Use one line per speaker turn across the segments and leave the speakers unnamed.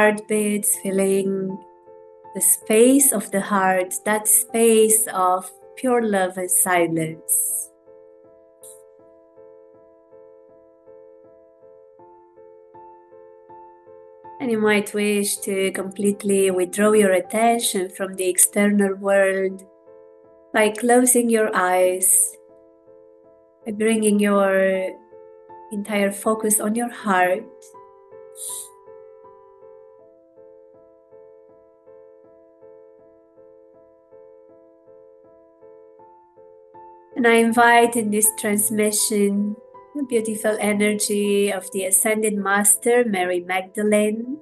heartbeats, feeling the space of the heart, that space of pure love and silence. And you might wish to completely withdraw your attention from the external world by closing your eyes, by bringing your entire focus on your heart. And I invite in this transmission the beautiful energy of the Ascended Master, Mary Magdalene,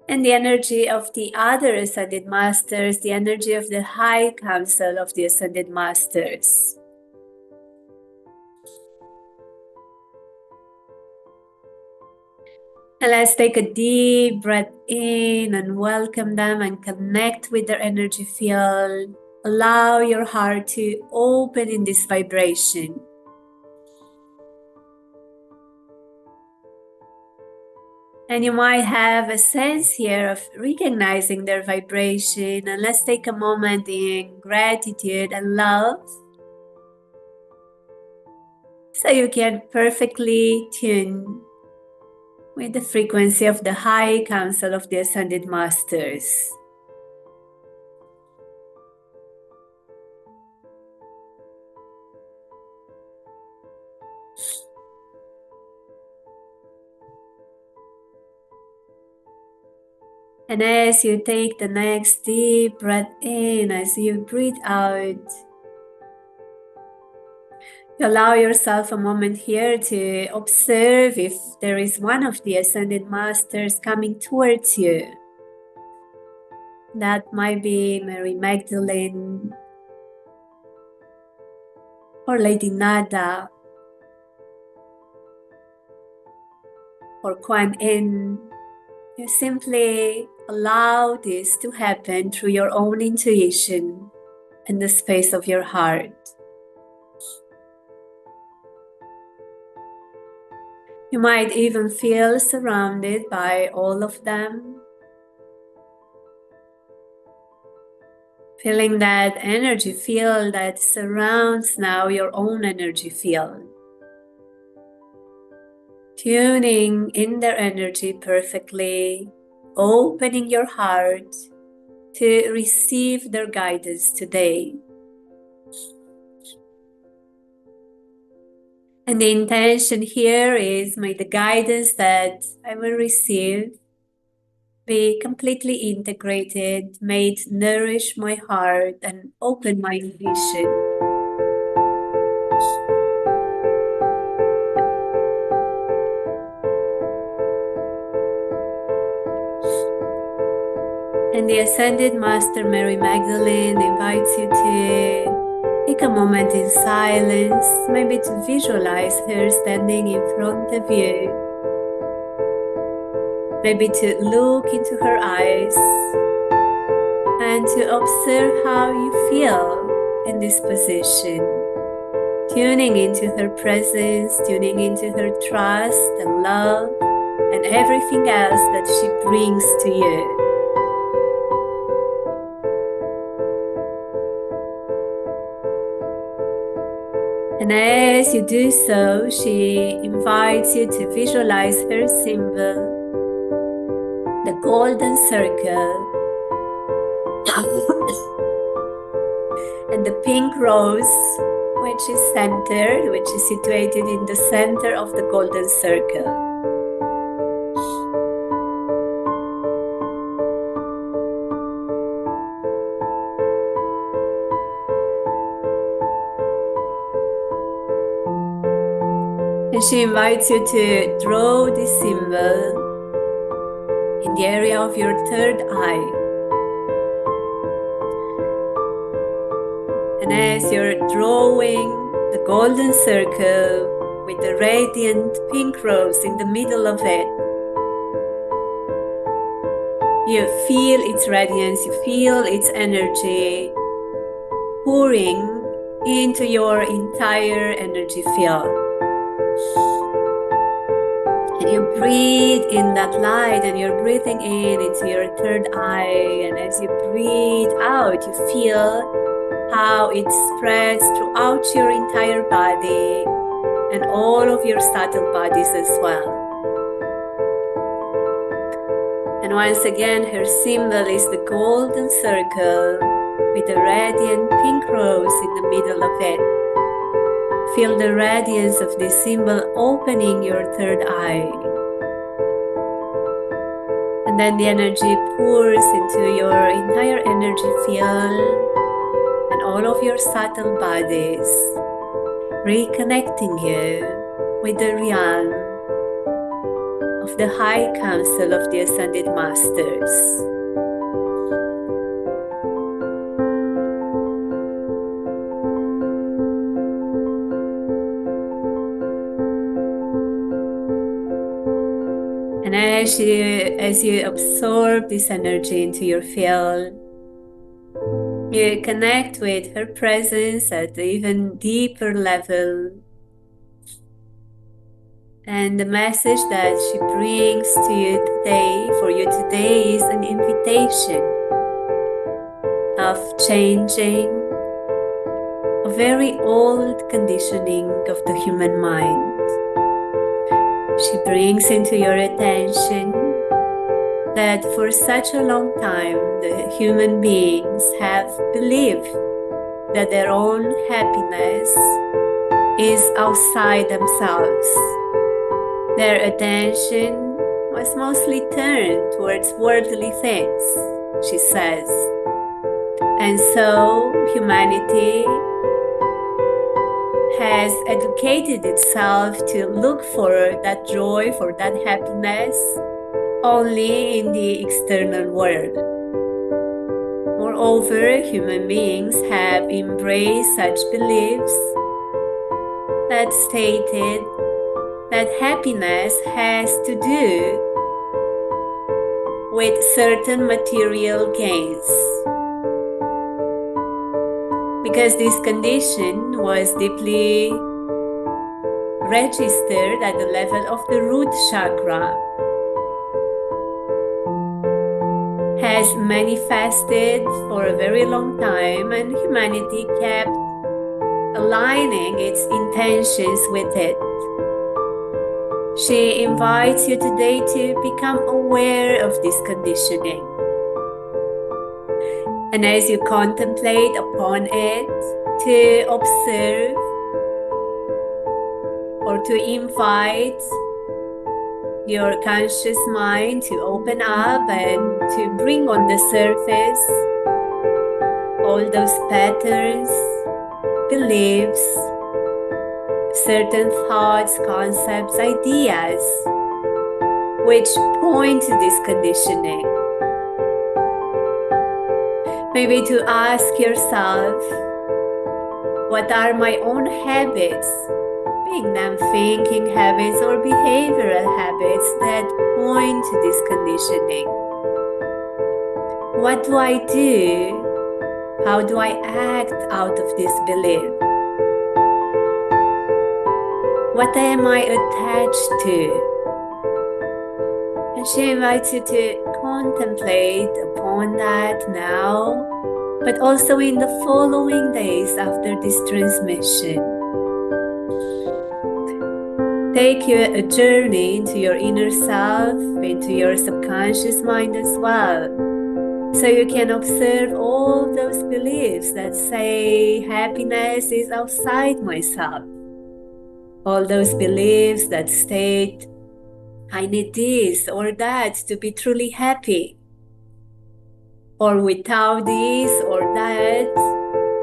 and the energy of the other Ascended Masters, the energy of the High Council of the Ascended Masters. And let's take a deep breath in and welcome them and connect with their energy field. Allow your heart to open in this vibration. And you might have a sense here of recognizing their vibration. And let's take a moment in gratitude and love, so you can perfectly tune with the frequency of the High Council of the Ascended Masters. And as you take the next deep breath in, as you breathe out, you allow yourself a moment here to observe if there is one of the Ascended Masters coming towards you. That might be Mary Magdalene or Lady Nada or Kuan Yin. You simply allow this to happen through your own intuition and the space of your heart. You might even feel surrounded by all of them, feeling that energy field that surrounds now your own energy field. Tuning in their energy perfectly, opening your heart to receive their guidance today. And the intention here is, may the guidance that I will receive be completely integrated, may it nourish my heart and open my vision. And the Ascended Master Mary Magdalene invites you to take a moment in silence, maybe to visualize her standing in front of you, maybe to look into her eyes and to observe how you feel in this position, tuning into her presence, tuning into her trust and love and everything else that she brings to you. And as you do so, she invites you to visualize her symbol, the golden circle, and the pink rose, which is centered, which is situated in the center of the golden circle. And she invites you to draw this symbol in the area of your third eye. And as you're drawing the golden circle with the radiant pink rose in the middle of it, you feel its radiance, you feel its energy pouring into your entire energy field. And you breathe in that light, and you're breathing in into your third eye. And as you breathe out, you feel how it spreads throughout your entire body and all of your subtle bodies as well. And once again, her symbol is the golden circle with a radiant pink rose in the middle of it. Feel the radiance of this symbol opening your third eye. And then the energy pours into your entire energy field and all of your subtle bodies, reconnecting you with the realm of the High Council of the Ascended Masters. And as you absorb this energy into your field, you connect with her presence at an even deeper level. And the message that she brings to you today, for you today, is an invitation of changing a very old conditioning of the human mind. She brings into your attention that for such a long time, the human beings have believed that their own happiness is outside themselves. Their attention was mostly turned towards worldly things, she says. And so humanity has educated itself to look for that joy, for that happiness, only in the external world. Moreover, human beings have embraced such beliefs that stated that happiness has to do with certain material gains. Because this condition was deeply registered at the level of the root chakra, has manifested for a very long time, and humanity kept aligning its intentions with it. She invites you today to become aware of this conditioning. And as you contemplate upon it, to observe or to invite your conscious mind to open up and to bring on the surface all those patterns, beliefs, certain thoughts, concepts, ideas which point to this conditioning. Maybe to ask yourself, what are my own habits, being them thinking habits or behavioral habits that point to this conditioning? What do I do? How do I act out of this belief? What am I attached to? And she invites you to contemplate upon that now, but also in the following days after this transmission. Take a journey into your inner self, into your subconscious mind as well, so you can observe all those beliefs that say happiness is outside myself. All those beliefs that state I need this or that to be truly happy. Or without this or that,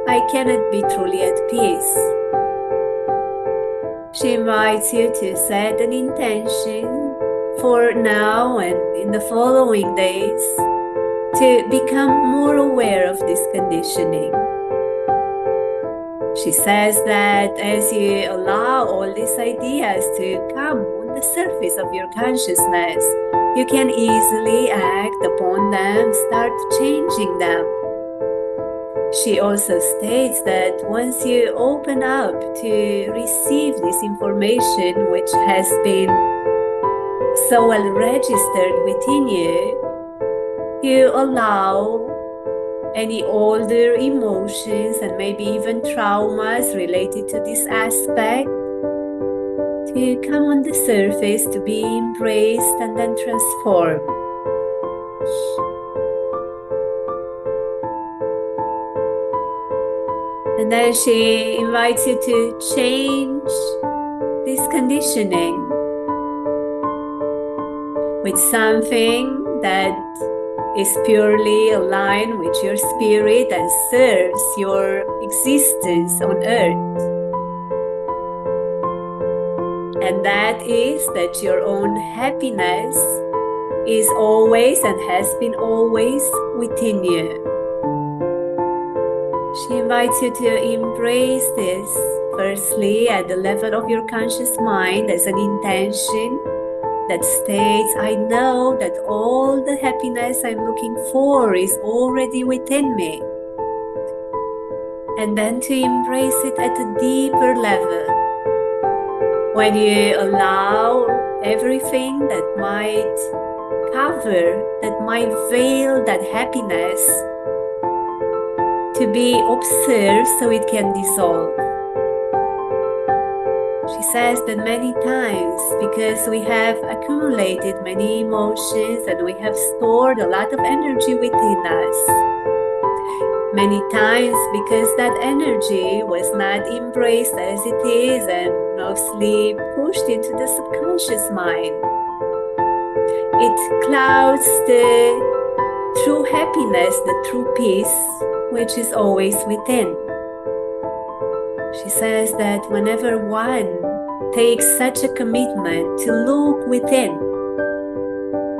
I cannot be truly at peace. She invites you to set an intention for now and in the following days to become more aware of this conditioning. She says that as you allow all these ideas to come on the surface of your consciousness, you can easily act upon them, start changing them. She also states that once you open up to receive this information which has been so well registered within you, you allow any older emotions and maybe even traumas related to this aspect to come on the surface, to be embraced and then transformed. And then she invites you to change this conditioning with something that is purely aligned with your spirit and serves your existence on earth. And that is that your own happiness is always and has been always within you. She invites you to embrace this, firstly, at the level of your conscious mind as an intention that states, I know that all the happiness I'm looking for is already within me. And then to embrace it at a deeper level. When you allow everything that might cover, that might veil that happiness, to be observed so it can dissolve. She says that many times, because we have accumulated many emotions and we have stored a lot of energy within us, many times because that energy was not embraced as it is and mostly pushed into the subconscious mind, it clouds the true happiness, the true peace, which is always within. She says that whenever one takes such a commitment to look within,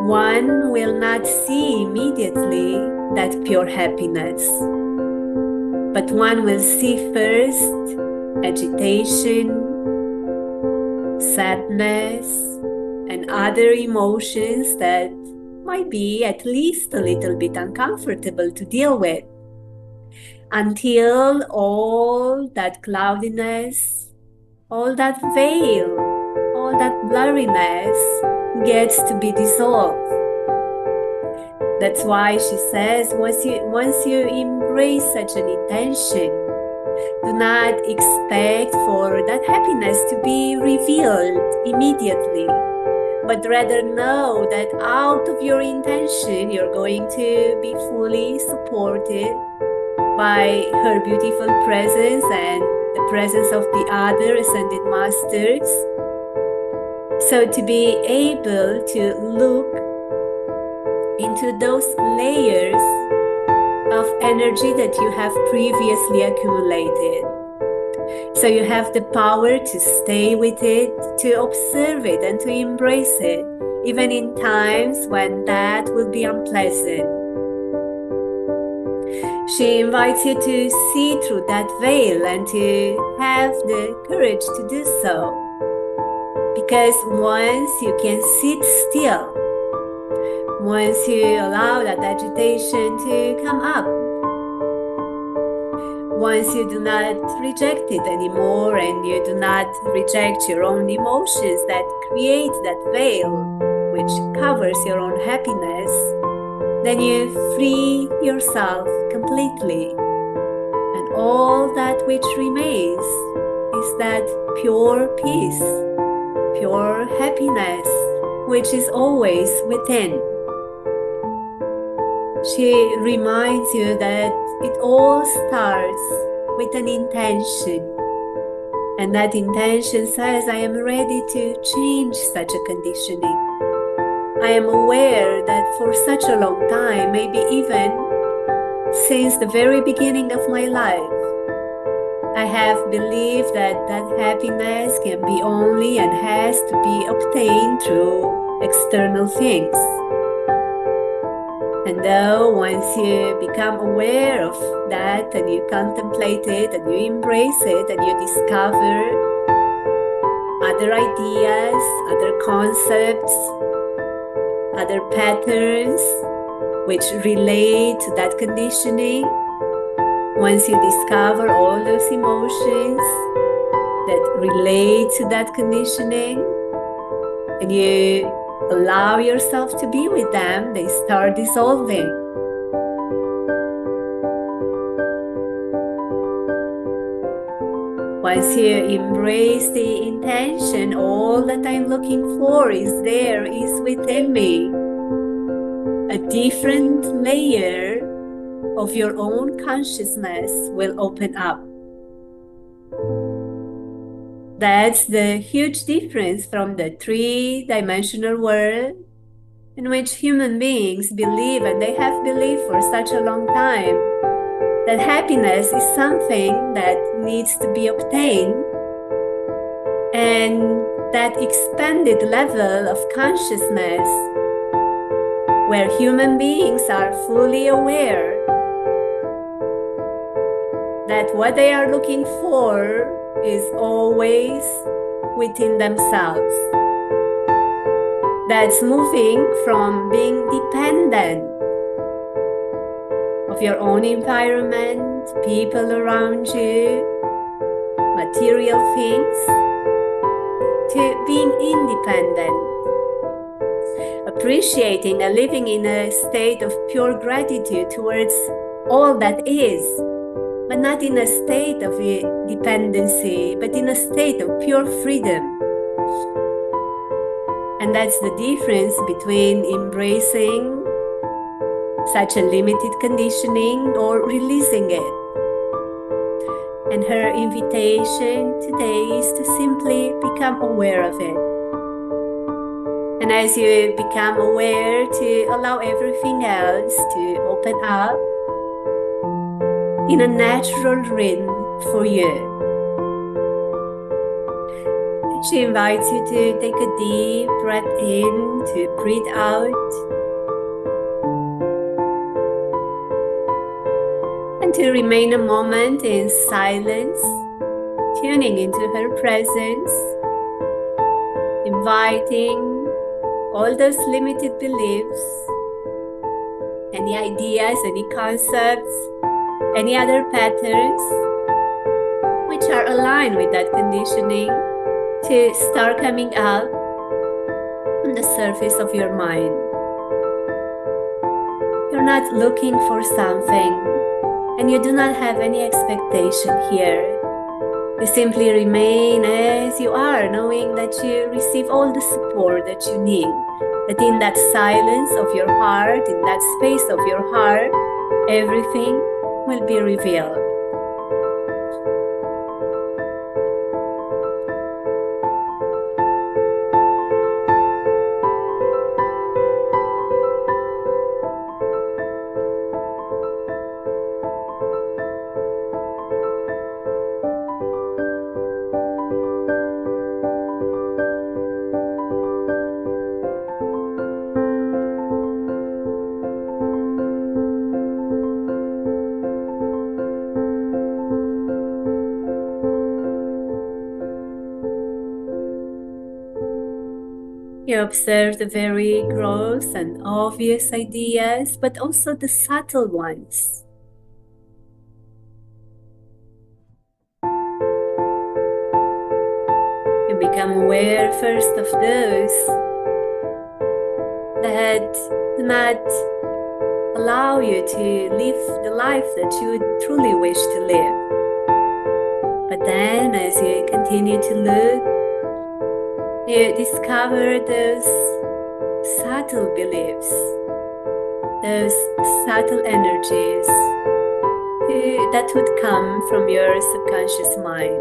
one will not see immediately that pure happiness, but one will see first agitation, sadness, and other emotions that might be at least a little bit uncomfortable to deal with, until all that cloudiness, all that veil, all that blurriness gets to be dissolved. That's why she says, once you embrace such an intention, do not expect for that happiness to be revealed immediately, but rather know that out of your intention, you're going to be fully supported by her beautiful presence and the presence of the other ascended masters. So to be able to look into those layers of energy that you have previously accumulated. So you have the power to stay with it, to observe it and to embrace it, even in times when that will be unpleasant. She invites you to see through that veil and to have the courage to do so. Because once you can sit still, once you allow that agitation to come up, once you do not reject it anymore and you do not reject your own emotions that create that veil which covers your own happiness, then you free yourself completely. And all that which remains is that pure peace, pure happiness, which is always within. She reminds you that it all starts with an intention. And that intention says, I am ready to change such a conditioning. I am aware that for such a long time, maybe even since the very beginning of my life, I have believed that that happiness can be only and has to be obtained through external things. And though once you become aware of that and you contemplate it and you embrace it and you discover other ideas, other concepts, other patterns which relate to that conditioning, once you discover all those emotions that relate to that conditioning and you Allow yourself to be with them. They start dissolving. Once you embrace the intention, all that I'm looking for is there, is within me. A different layer of your own consciousness will open up. That's the huge difference from the three-dimensional world in which human beings believe, and they have believed for such a long time, that happiness is something that needs to be obtained, and that expanded level of consciousness where human beings are fully aware that what they are looking for is always within themselves. That's moving from being dependent of your own environment, people around you, material things, to being independent, appreciating and living in a state of pure gratitude towards all that is, but not in a state of dependency, but in a state of pure freedom. And that's the difference between embracing such a limited conditioning or releasing it. And her invitation today is to simply become aware of it. And as you become aware, to allow everything else to open up in a natural rhythm for you. She invites you to take a deep breath in, to breathe out, and to remain a moment in silence, tuning into her presence, inviting all those limited beliefs, any ideas, any concepts, any other patterns which are aligned with that conditioning to start coming up on the surface of your mind. You're not looking for something, and you do not have any expectation here. You simply remain as you are, knowing that you receive all the support that you need, that in that silence of your heart, in that space of your heart, everything will be revealed. You observe the very gross and obvious ideas, but also the subtle ones. You become aware first of those that do not allow you to live the life that you truly wish to live. But then, as you continue to look, you discover those subtle beliefs, those subtle energies that would come from your subconscious mind.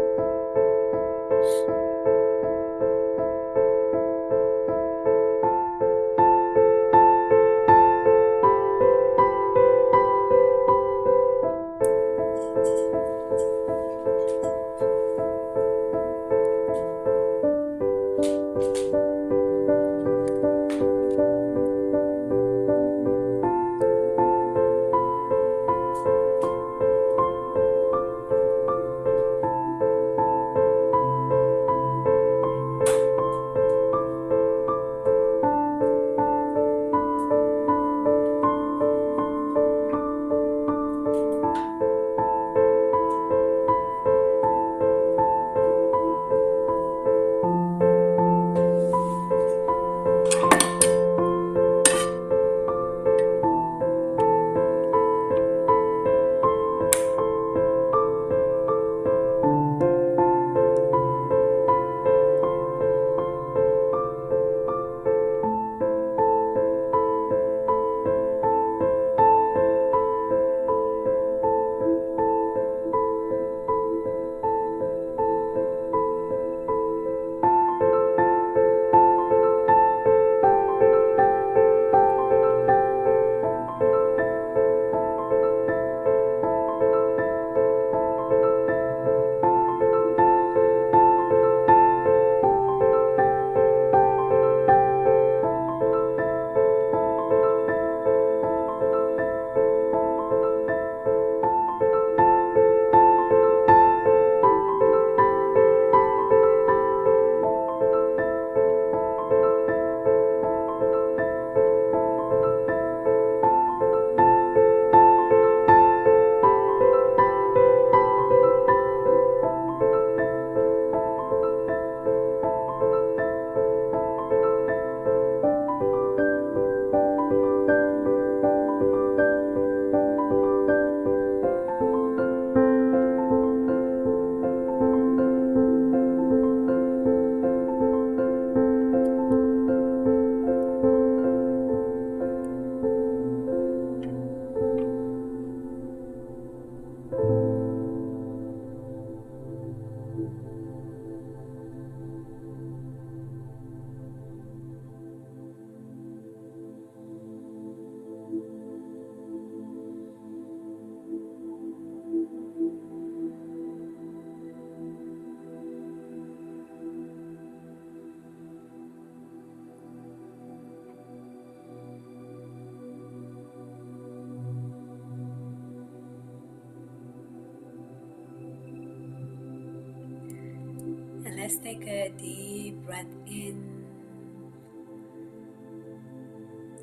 Let's take a deep breath in.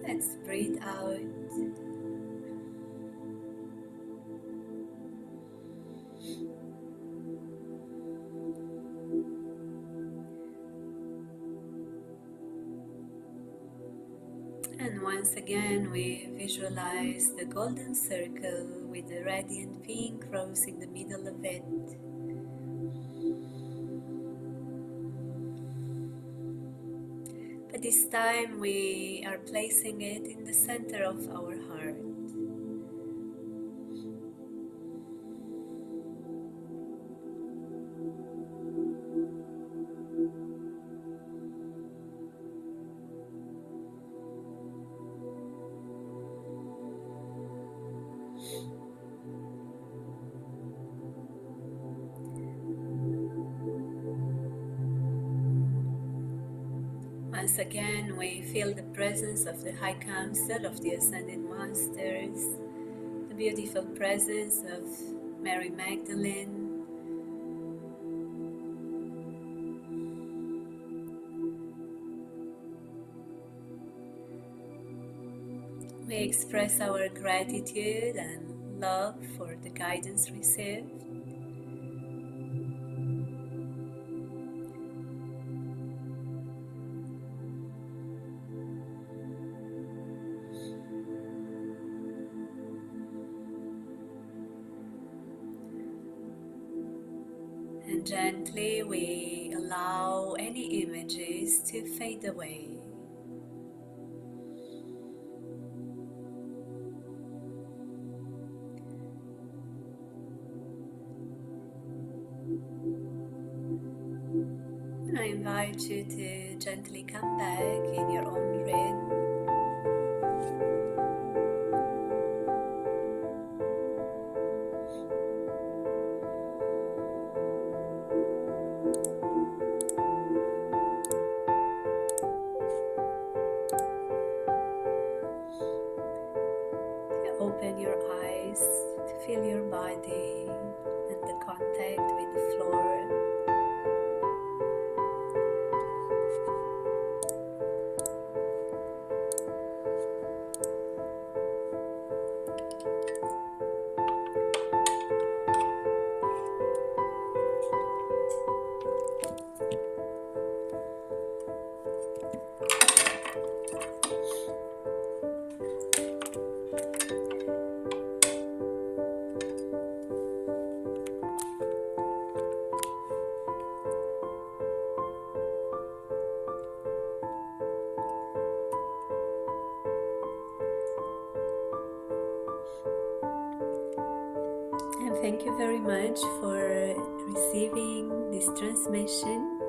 Let's breathe out. And once again, we visualize the golden circle with the radiant pink rose in the middle of it. But this time we are placing it in the center of our heart. Once again, we feel the presence of the High Council of the Ascended Masters, the beautiful presence of Mary Magdalene. We express our gratitude and love for the guidance received. And gently we allow any images to fade away. And I invite you to gently come back in your own rhythm. Open your eyes to feel your body and the contact with the floor. And thank you very much for receiving this transmission.